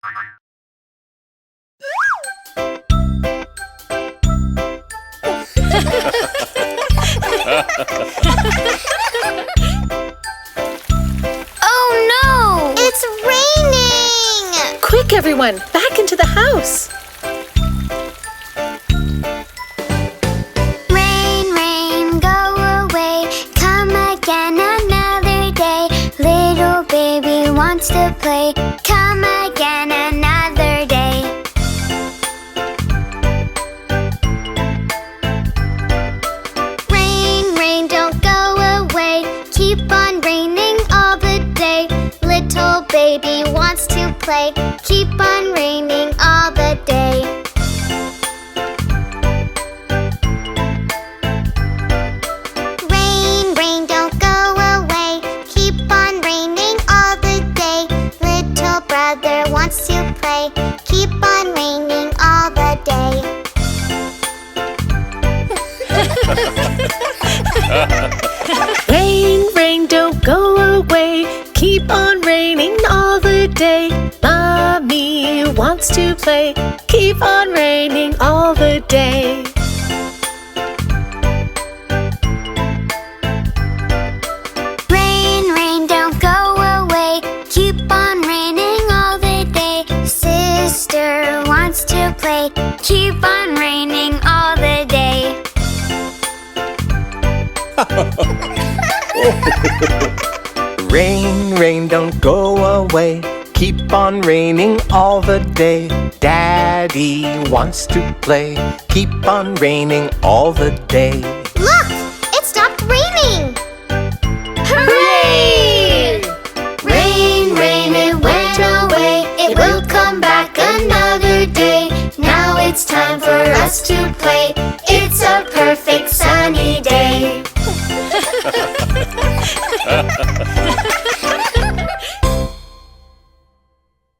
Oh no! It's raining! Quick, everyone! Back into the house! Rain, rain, go away. Come again another day. Little baby wants to play. Come again another day. Rain, rain, don't go away. Keep on raining all the day. Little baby wants to play. Keep on raining all the day. Rain, rain, don't go away. Keep on raining all the day. Little brother wants to play. Keep on raining all the day. Rain, rain, don't go away. Keep on raining all the day. Mommy wants to play. Keep on raining all the day. Rain, rain, don't go away. Keep on raining all the day. Sister wants to play. Keep on raining all the day. Rain, rain, don't go away. Keep on raining all the day. Daddy wants to play. Keep on raining all the day. Look! It stopped raining! Hooray! Rain, rain, it went away. It will come back another day. Now it's time for us to play. It's a perfect sunny day.